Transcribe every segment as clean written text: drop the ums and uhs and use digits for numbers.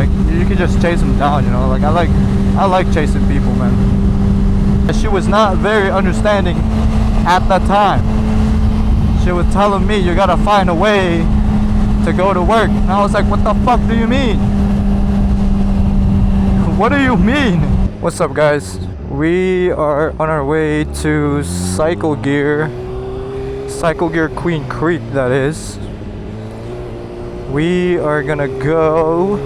like you can just chase them down, you know. Like I like chasing people, man. She was not very understanding at that time. She was telling me you gotta find a way to go to work, and I was like, what the fuck do you mean? What do you mean? What's up, guys? We are on our way to Cycle Gear Queen Creek, that is. We are gonna go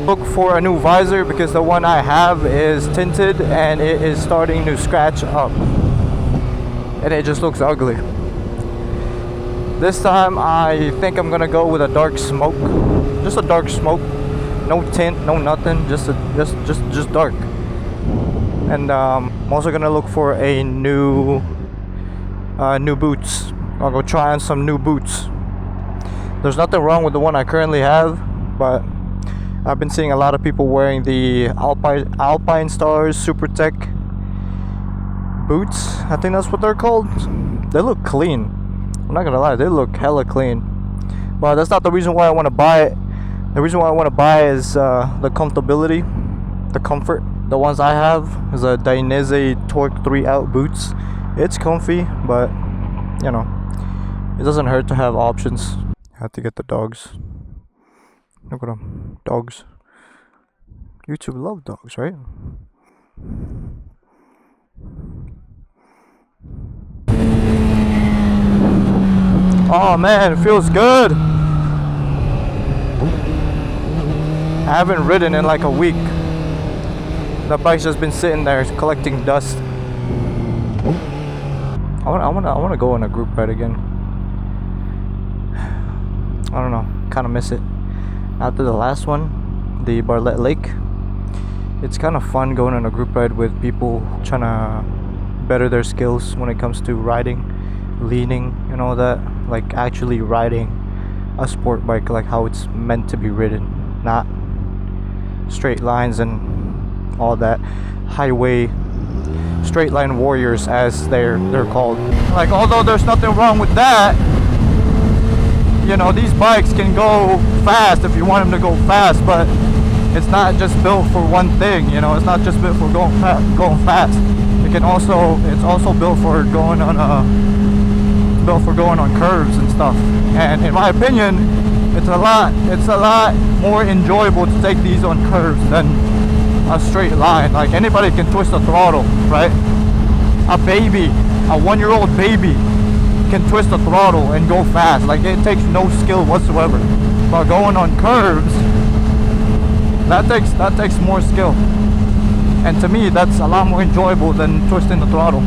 look for a new visor because the one I have is tinted and it is starting to scratch up and it just looks ugly. This time I think I'm gonna go with a dark smoke, just a dark smoke, no tint, no nothing, just dark. And I'm also gonna look for a new boots. I'll go try on some new boots. There's nothing wrong with the one I currently have, but I've been seeing a lot of people wearing the Alpine Stars Super Tech boots. I think that's what they're called. They look clean. I'm not gonna lie, they look hella clean. But that's not the reason why I want to buy it. The reason why I want to buy is the comfortability, the comfort. The ones I have is a Dainese Torque 3 Out boots. It's comfy, but you know, it doesn't hurt to have options. I have to get the dogs. Look at them, dogs. YouTube love dogs, right? Oh man, it feels good. I haven't ridden in like a week. The bike's just been sitting there collecting dust. I wanna go on a group ride again. I don't know, kind of miss it. After the last one, the Bartlett Lake, it's kind of fun going on a group ride with people trying to better their skills when it comes to riding, leaning, you know, that, like actually riding a sport bike like how it's meant to be ridden, not straight lines and all that highway straight line warriors as they're called. Like, although there's nothing wrong with that, you know, these bikes can go fast if you want them to go fast, but it's not just built for one thing, you know. It's not just built for going fast. It's also built for going on curves and stuff. And in my opinion, it's a lot more enjoyable to take these on curves than a straight line. Like, anybody can twist the throttle, right? A 1-year-old baby can twist the throttle and go fast. Like, it takes no skill whatsoever. But going on curves, that takes more skill. And to me, that's a lot more enjoyable than twisting the throttle.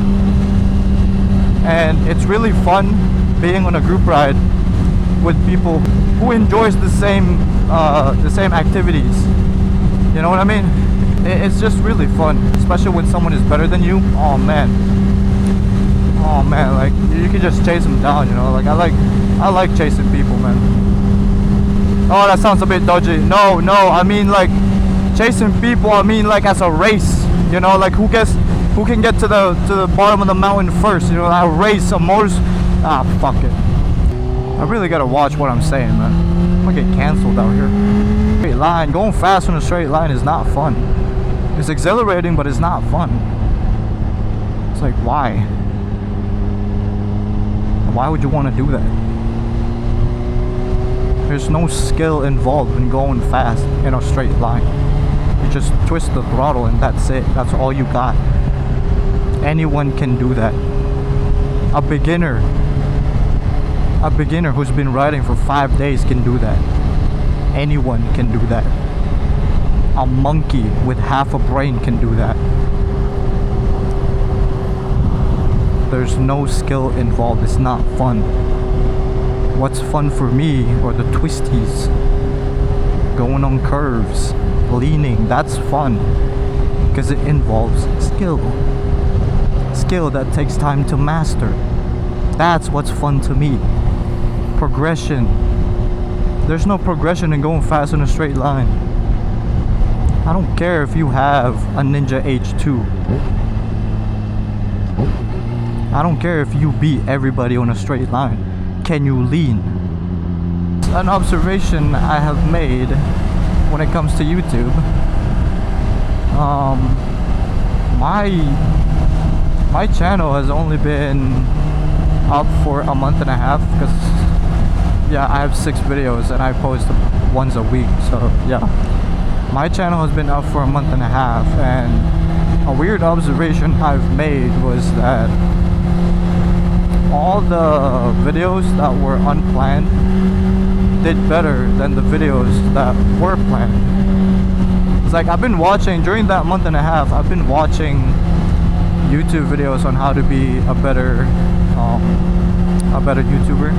And it's really fun being on a group ride with people who enjoys the same activities. You know what I mean? It's just really fun, especially when someone is better than you. Oh man, like you can just chase them down, you know. Like I like chasing people, man. Oh, that sounds a bit dodgy. No, I mean like chasing people. I mean like as a race, you know, like who can get to the bottom of the mountain first, you know. A race, a motor. Fuck it. I really gotta watch what I'm saying, man. I'm gonna get canceled out here. Straight line, going fast on a straight line is not fun. It's exhilarating, but it's not fun. It's like, why? Why would you want to do that? There's no skill involved in going fast in a straight line. You just twist the throttle and that's it. That's all you got. Anyone can do that. A beginner who's been riding for 5 days can do that. Anyone can do that. A monkey with half a brain can do that. There's no skill involved. It's not fun. What's fun for me are the twisties, going on curves, leaning. That's fun because it involves skill that takes time to master. That's what's fun to me. Progression. There's no progression in going fast in a straight line. I don't care if you have a Ninja H2. I don't care if you beat everybody on a straight line. Can you lean? An observation I have made when it comes to YouTube. My channel has only been up for a month and a half because yeah, I have 6 videos and I post once a week. So yeah, my channel has been up for a month and a half, and a weird observation I've made was that all the videos that were unplanned did better than the videos that were planned. It's like I've been watching, during that month and a half, I've been watching YouTube videos on how to be a better YouTuber,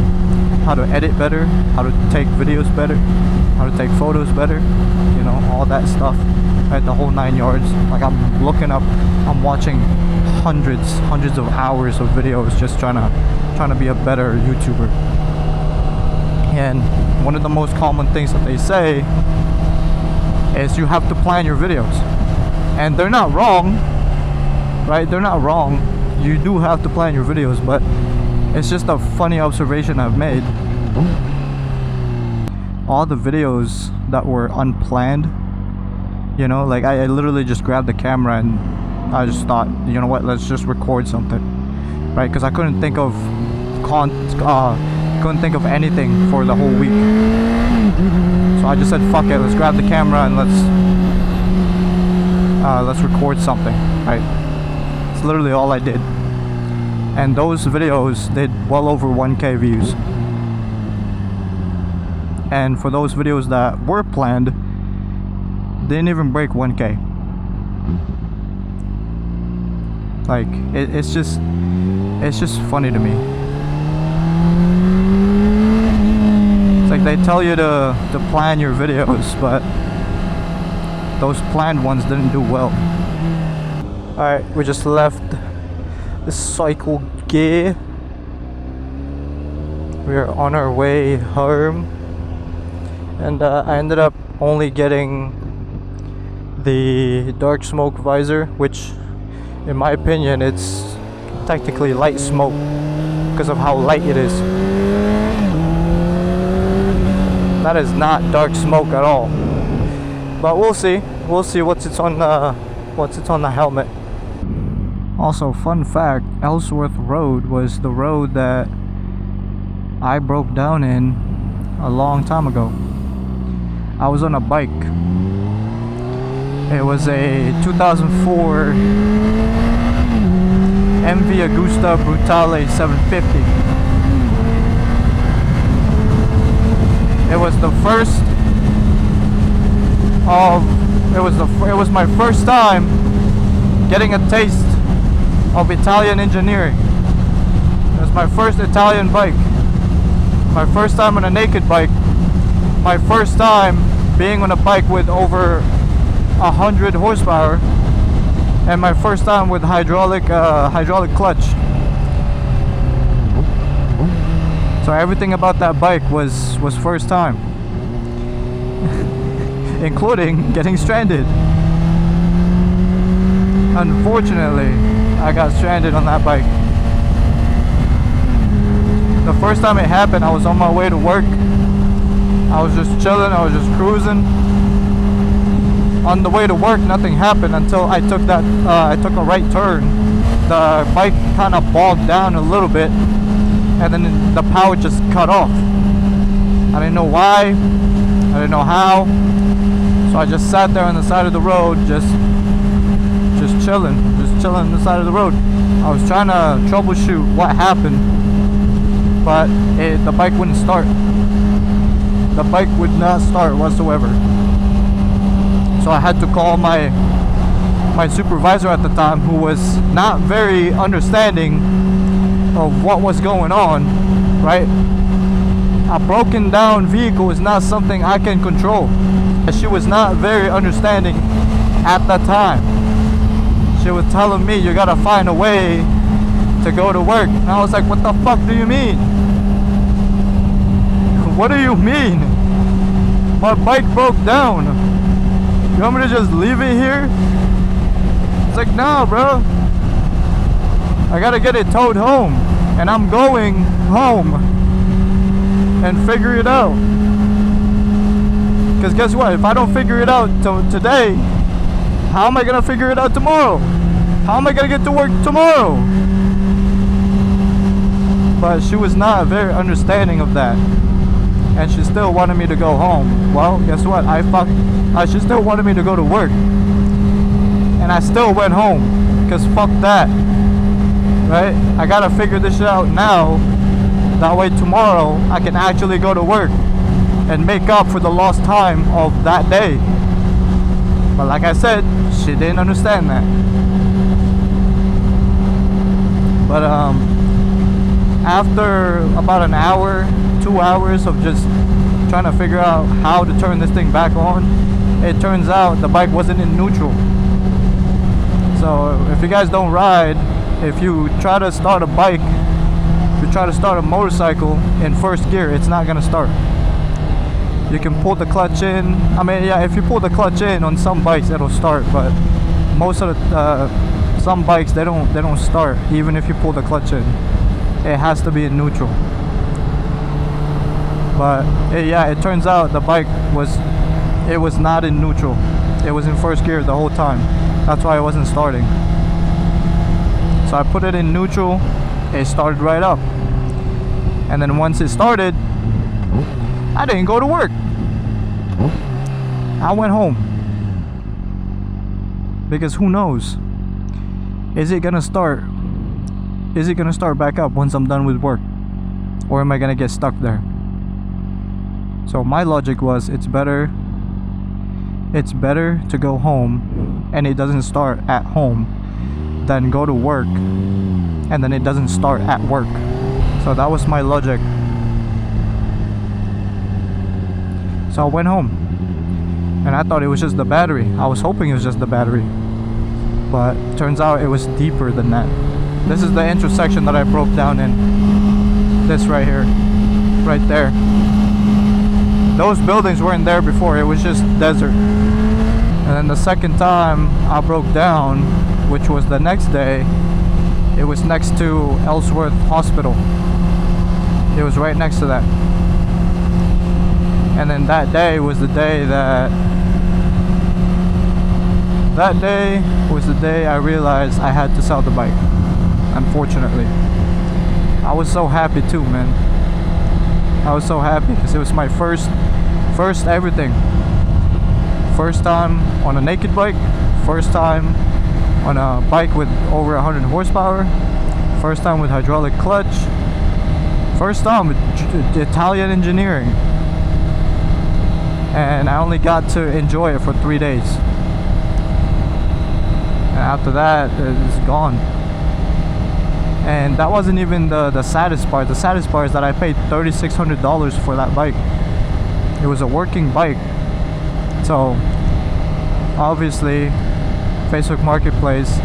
how to edit better, how to take videos better, how to take photos better, you know, all that stuff, right? The whole 9 yards. Like I'm watching hundreds of hours of videos just trying to be a better YouTuber. And one of the most common things that they say is you have to plan your videos, and they're not wrong, right? They're not wrong. You do have to plan your videos, but it's just a funny observation I've made. All the videos that were unplanned, you know, like I literally just grabbed the camera and I just thought, you know what, let's just record something, right? Because I couldn't think of anything for the whole week. So I just said, fuck it, let's grab the camera and let's record something, right? It's literally all I did. And those videos did well over 1K views. And for those videos that were planned, didn't even break 1K. Like it's just funny to me. It's like they tell you to plan your videos, but those planned ones didn't do well. Alright, we just left the cycle gear. We're on our way home, and I ended up only getting the dark smoke visor, which in my opinion it's technically light smoke because of how light it is. That is not dark smoke at all, but we'll see what's on the helmet. Also, fun fact, Ellsworth Road was the road that I broke down in a long time ago. I was on a bike. It was a 2004 MV Agusta Brutale 750. It was the first it was my first time getting a taste of Italian engineering. It was my first Italian bike, my first time on a naked bike, my first time being on a bike with over 100 horsepower, and my first time with hydraulic clutch. So everything about that bike was first time, including getting stranded. Unfortunately, I got stranded on that bike. The first time it happened, I was on my way to work. I was just chilling, I was just cruising. On the way to work, nothing happened until I took a right turn. The bike kind of bogged down a little bit, and then the power just cut off. I didn't know why, I didn't know how, so I just sat there on the side of the road, just chilling on the side of the road. I was trying to troubleshoot what happened, but the bike wouldn't start. The bike would not start whatsoever. So I had to call my supervisor at the time, who was not very understanding of what was going on, right? A broken down vehicle is not something I can control. She was not very understanding at the time. She was telling me, you gotta find a way to go to work. And I was like, what the fuck do you mean? What do you mean? My bike broke down. You want me to just leave it here? It's like, nah, bro. I gotta get it towed home. And I'm going home and figure it out. Because guess what? If I don't figure it out today, how am I gonna figure it out tomorrow? How am I gonna get to work tomorrow? But she was not very understanding of that, and she still wanted me to go home. Well, guess what? She still wanted me to go to work, and I still went home. Cause fuck that, right? I gotta figure this shit out now. That way tomorrow I can actually go to work and make up for the lost time of that day. But like I said, she didn't understand that. But after about an hour, 2 hours of just trying to figure out how to turn this thing back on, it turns out the bike wasn't in neutral. So if you guys don't ride, if you try to start a bike, if you try to start a motorcycle in first gear, it's not gonna start. You can pull the clutch in. I mean, yeah, if you pull the clutch in on some bikes, it'll start. But most of the some bikes, they don't start even if you pull the clutch in. It has to be in neutral. But it turns out the bike was not in neutral. It was in first gear the whole time. That's why it wasn't starting. So I put it in neutral. It started right up. And then once it started, I didn't go to work. I went home. Because who knows? Is it gonna start? Is it gonna start back up once I'm done with work? Or am I gonna get stuck there? So my logic was it's better to go home and it doesn't start at home than go to work and then it doesn't start at work. So that was my logic. So I went home and I thought it was just the battery. I was hoping it was just the battery, but turns out it was deeper than that. This is the intersection that I broke down in. This right here, right there. Those buildings weren't there before. It was just desert. And then the second time I broke down, which was the next day, it was next to Ellsworth Hospital. It was right next to that. And then that day was the day I realized I had to sell the bike. Unfortunately. I was so happy too, man. I was so happy because it was my first everything. First time on a naked bike, first time on a bike with over 100 horsepower, first time with hydraulic clutch, first time with Italian engineering. And I only got to enjoy it for 3 days. And after that, it's gone. And that wasn't even the saddest part. The saddest part is that I paid $3,600 for that bike. It was a working bike. So obviously Facebook Marketplace,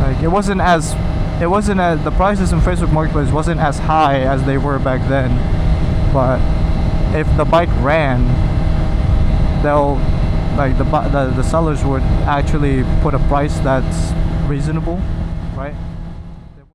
like the prices in Facebook Marketplace wasn't as high as they were back then. But if the bike ran, the sellers would actually put a price that's reasonable, right?